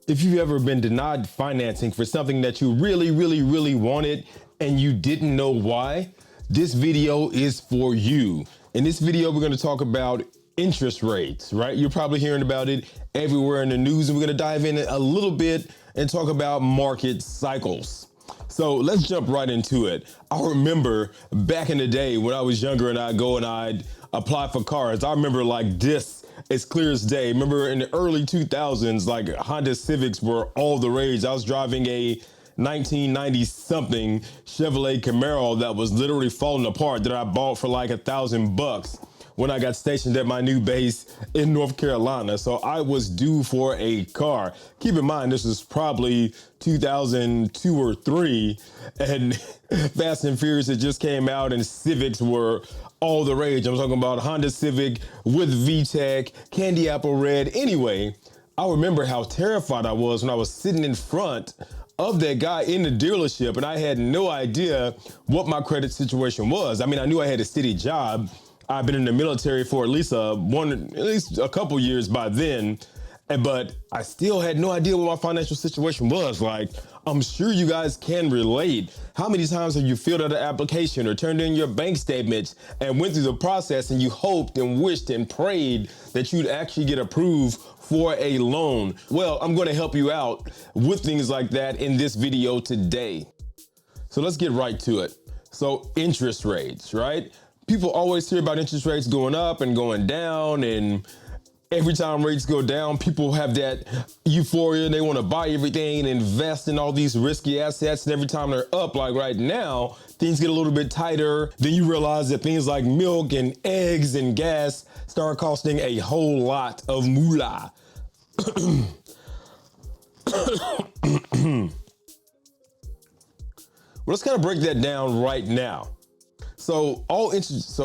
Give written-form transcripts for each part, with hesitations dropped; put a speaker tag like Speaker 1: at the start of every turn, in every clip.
Speaker 1: If you've ever been denied financing for something that you really wanted and you didn't know why, this video is for you. In this video, we're going to talk about interest rates, right? You're probably hearing about it everywhere in the news, and we're going to dive in a little bit and talk about market cycles. So let's jump right into it. I remember back in the day when I was younger and I'd go and I'd apply for cars. I remember like this. It's clear as day. Remember in the early 2000s, like Honda Civics were all the rage. I was driving a 1990 something Chevrolet Camaro that was literally falling apart that I bought for like $1,000 when I got stationed at my new base in North Carolina. So I was due for a car. Keep in mind, this was probably 2002 or 3, and Fast and Furious had just came out and Civics were all the rage. I'm talking about Honda Civic with VTEC, candy apple red. Anyway, I remember how terrified I was when I was sitting in front of that guy in the dealership and I had no idea what my credit situation was. I mean, I knew I had a steady job. I've been in the military for at least a couple years by then, but I still had no idea what my financial situation was. Like, I'm sure you guys can relate. How many times have you filled out an application or turned in your bank statements and went through the process and you hoped and wished and prayed that you'd actually get approved for a loan? Well, I'm going to help you out with things like that in this video today. So let's get right to it. So interest rates, right? People always hear about interest rates going up and going down, and every time rates go down, people have that euphoria and they want to buy everything and invest in all these risky assets. And every time they're up, like right now, things get a little bit tighter. Then you realize that things like milk and eggs and gas start costing a whole lot of moolah. Well, let's kind of break that down right now. So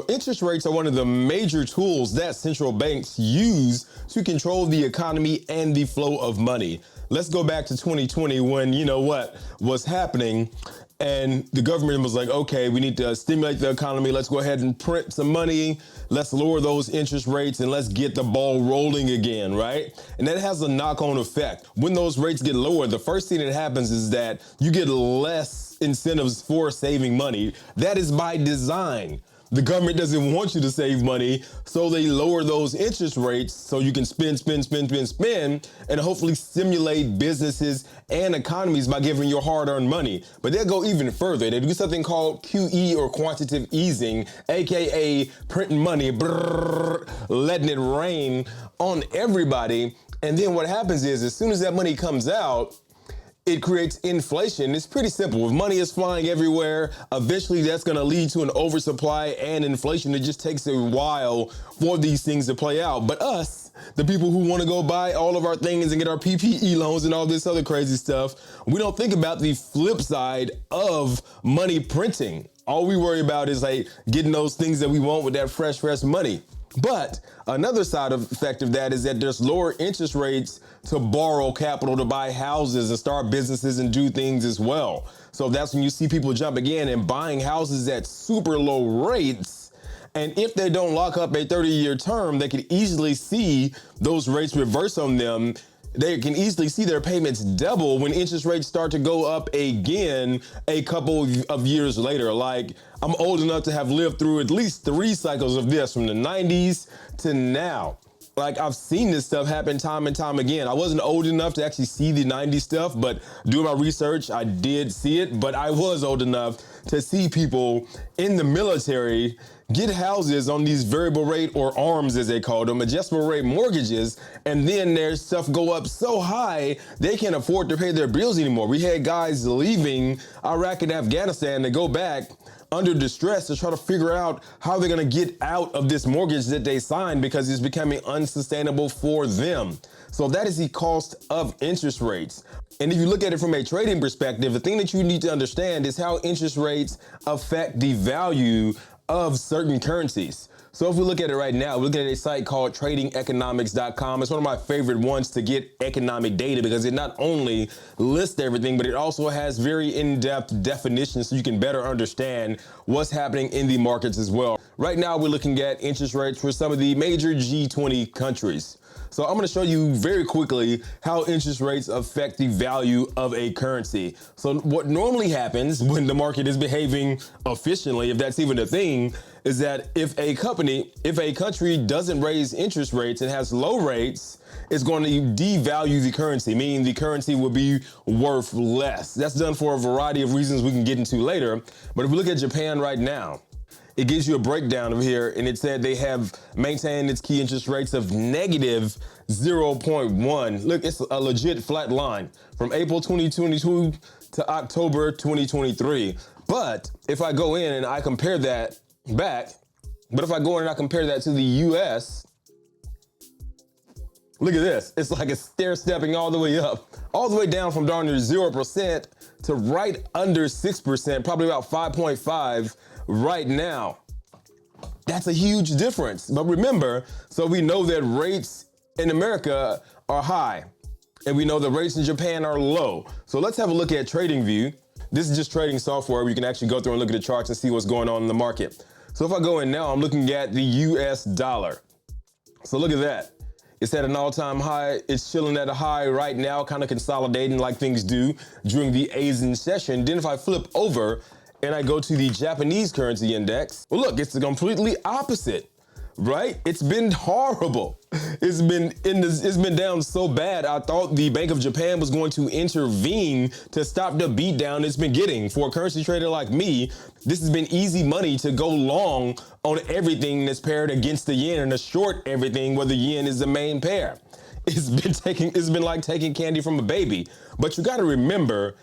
Speaker 1: interest rates are one of the major tools that central banks use to control the economy and the flow of money. Let's go back to 2020 when, you know what was happening, and the government was like, okay, we need to stimulate the economy. Let's go ahead and print some money. Let's lower those interest rates and let's get the ball rolling again, right? And that has a knock-on effect. When those rates get lower, the first thing that happens is that you get less incentives for saving money. That is by design. The government doesn't want you to save money, so they lower those interest rates so you can spend, and hopefully stimulate businesses and economies by giving your hard-earned money. But they'll go even further. They do something called QE, or quantitative easing, aka printing money, letting it rain on everybody. And then what happens is, as soon as that money comes out, it creates inflation. It's pretty simple. If money is flying everywhere, eventually that's going to lead to an oversupply and inflation. It just takes a while for these things to play out. But us, the people who want to go buy all of our things and get our PPE loans and all this other crazy stuff, we don't think about the flip side of money printing. All we worry about is like getting those things that we want with that fresh money. But another side effect of that is that there's lower interest rates to borrow capital to buy houses and start businesses and do things as well. So that's when you see people jumping in and buying houses at super low rates. And if they don't lock up a 30-year term, they can easily see those rates reverse on them. They can easily see their payments double when interest rates start to go up again a couple of years later. Like, I'm old enough to have lived through at least 3 cycles of this, from the 90s to now. Like, I've seen this stuff happen time and time again. I wasn't old enough to actually see the 90s stuff, but doing my research, I did see it. But I was old enough to see people in the military get houses on these variable rate, or ARMs as they call them, adjustable rate mortgages, and then their stuff go up so high they can't afford to pay their bills anymore. We had guys leaving Iraq and Afghanistan to go back under distress to try to figure out how they're going to get out of this mortgage that they signed because it's becoming unsustainable for them. So that is the cost of interest rates. And if you look at it from a trading perspective, the thing that you need to understand is how interest rates affect the value of certain currencies. So if we look at it right now, we're looking at a site called tradingeconomics.com. It's one of my favorite ones to get economic data because it not only lists everything, but it also has very in-depth definitions so you can better understand what's happening in the markets as well. Right now, we're looking at interest rates for some of the major G20 countries. So I'm going to show you very quickly how interest rates affect the value of a currency. So what normally happens when the market is behaving efficiently, if that's even a thing, is that if a country doesn't raise interest rates and has low rates, it's going to devalue the currency, meaning the currency will be worth less. That's done for a variety of reasons we can get into later. But if we look at Japan right now, it gives you a breakdown of here, and it said they have maintained its key interest rates of negative 0.1. Look, it's a legit flat line from April 2022 to October 2023. But if I go in and I compare that back, to the US, look at this. It's like it's stair-stepping all the way up, all the way down from darn near 0% to right under 6%, probably about 5.5 right now. That's a huge difference. But remember, so we know that rates in America are high, and we know the rates in Japan are low. So let's have a look at TradingView. This is just trading software where you can actually go through and look at the charts and see what's going on in the market. So if I go in now, I'm looking at the US dollar. So look at that. It's at an all-time high. It's chilling at a high right now, kind of consolidating like things do during the Asian session. Then if I flip over and I go to the Japanese currency index, well, look, it's the completely opposite, right? It's been horrible. It's been down so bad. I thought the Bank of Japan was going to intervene to stop the beatdown it's been getting. For a currency trader like me, this has been easy money to go long on everything that's paired against the yen and to short everything where the yen is the main pair. It's been like taking candy from a baby. But you got to remember,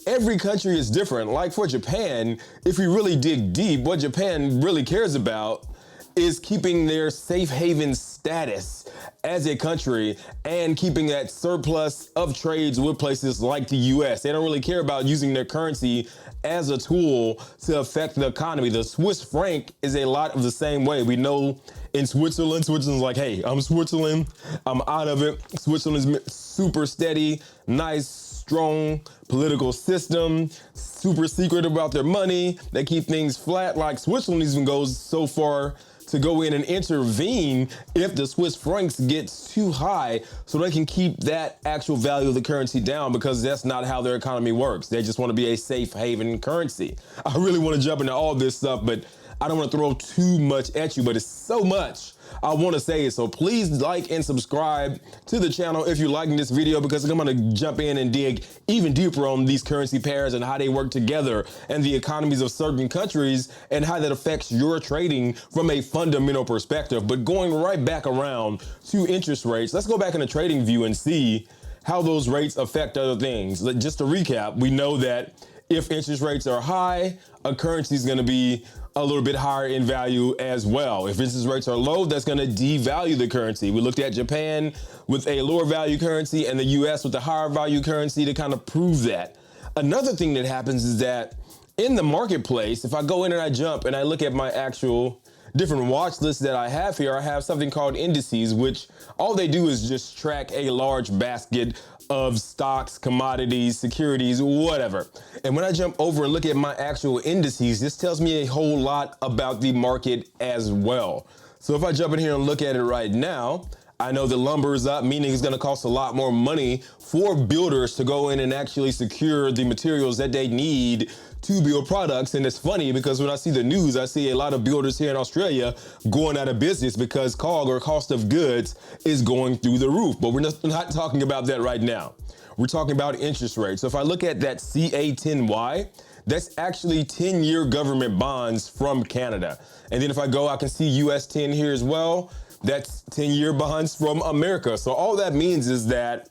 Speaker 1: every country is different. Like for Japan, if you really dig deep, what Japan really cares about is keeping their safe haven status as a country and keeping that surplus of trades with places like the US. They don't really care about using their currency as a tool to affect the economy. The Swiss franc is a lot of the same way. We know in Switzerland's like, hey, I'm Switzerland, I'm out of it. Switzerland is super steady, nice, strong political system, super secret about their money. They keep things flat. Like Switzerland even goes so far to go in and intervene if the Swiss francs gets too high so they can keep that actual value of the currency down, because that's not how their economy works. They just want to be a safe haven currency. I really want to jump into all this stuff, but I don't want to throw too much at you, but it's so much I want to say. So please like and subscribe to the channel if you're liking this video, because I'm going to jump in and dig even deeper on these currency pairs and how they work together and the economies of certain countries and how that affects your trading from a fundamental perspective. But going right back around to interest rates, let's go back into TradingView and see how those rates affect other things. Just to recap, we know that if interest rates are high, a currency is going to be a little bit higher in value as well. If interest rates are low, that's going to devalue the currency. We looked at Japan with a lower value currency and the US with a higher value currency to kind of prove that. Another thing that happens is that in the marketplace, if I go in and I jump and I look at my actual different watch lists that I have here, I have something called indices, which all they do is just track a large basket of stocks, commodities, securities, whatever. And when I jump over and look at my actual indices, this tells me a whole lot about the market as well. So if I jump in here and look at it right now, I know the lumber is up, meaning it's going to cost a lot more money for builders to go in and actually secure the materials that they need to build products. And it's funny because when I see the news, I see a lot of builders here in Australia going out of business because COG, or cost of goods, is going through the roof. But we're not talking about that right now. We're talking about interest rates. So if I look at that CA10Y, that's actually 10-year government bonds from Canada. And then if I go, I can see US 10 here as well. That's 10-year bonds from America. So all that means is that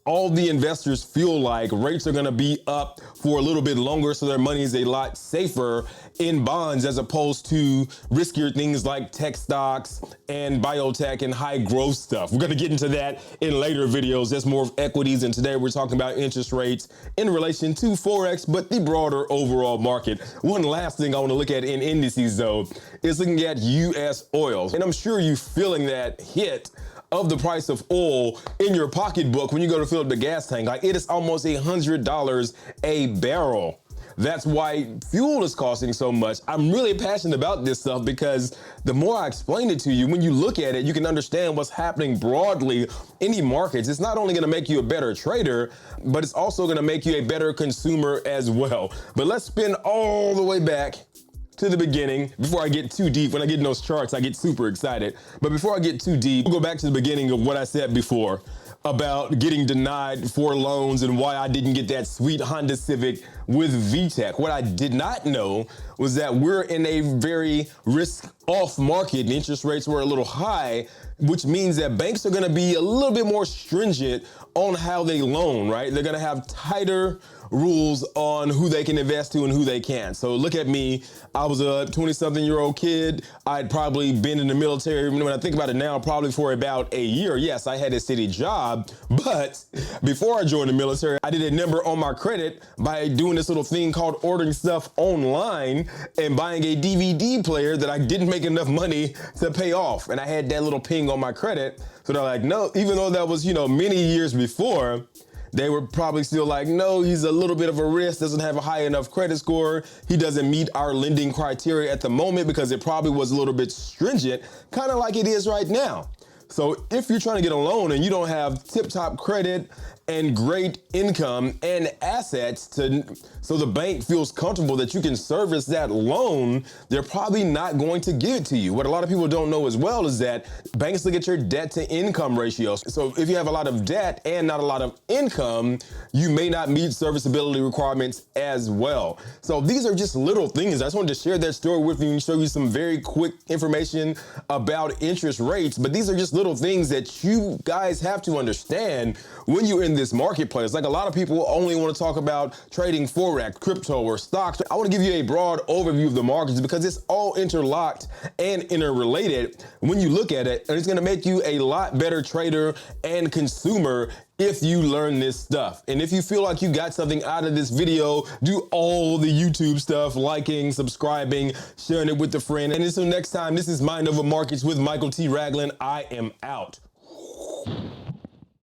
Speaker 1: all the investors feel like rates are going to be up for a little bit longer, so their money is a lot safer in bonds as opposed to riskier things like tech stocks and biotech and high growth stuff. We're going to get into that in later videos. That's more of equities, and today we're talking about interest rates in relation to Forex, but the broader overall market. One last thing I want to look at in indices, though, is looking at US oil. And I'm sure you're feeling that hit of the price of oil in your pocketbook when you go to fill up the gas tank. Like, it is almost $100 a barrel. That's why fuel is costing so much. I'm really passionate about this stuff because the more I explain it to you, when you look at it, you can understand what's happening broadly in the markets. It's not only going to make you a better trader, but it's also going to make you a better consumer as well. But let's spin all the way back to the beginning before I get too deep. When I get in those charts, I get super excited. But before I get too deep, we'll go back to the beginning of what I said before about getting denied for loans and why I didn't get that sweet Honda Civic with VTEC. What I did not know was that we're in a very risk-off market and interest rates were a little high, which means that banks are going to be a little bit more stringent on how they loan, right? They're going to have tighter rules on who they can invest to and who they can't. So look at me. I was a 20-something-year-old kid. I'd probably been in the military, when I think about it now, probably for about a year. Yes, I had a city job, but before I joined the military, I did a number on my credit by doing this little thing called ordering stuff online and buying a DVD player that I didn't make enough money to pay off. And I had that little ping on my credit. So they're like, no, even though that was, many years before, they were probably still like, no, he's a little bit of a risk, doesn't have a high enough credit score. He doesn't meet our lending criteria at the moment because it probably was a little bit stringent, kind of like it is right now. So if you're trying to get a loan and you don't have tip-top credit and great income and assets so the bank feels comfortable that you can service that loan, they're probably not going to give it to you. What a lot of people don't know as well is that banks look at your debt to income ratios. So if you have a lot of debt and not a lot of income, you may not meet serviceability requirements as well. So these are just little things. I just wanted to share that story with you and show you some very quick information about interest rates. But these are just little things that you guys have to understand when you're in this marketplace. Like a lot of people only want to talk about trading Forex, crypto, or stocks. I want to give you a broad overview of the markets because it's all interlocked and interrelated when you look at it, and it's going to make you a lot better trader and consumer if you learn this stuff. And if you feel like you got something out of this video, do all the YouTube stuff, liking, subscribing, sharing it with a friend. And until next time, this is Mind Over Markets with Michael T. Ragland. I am out.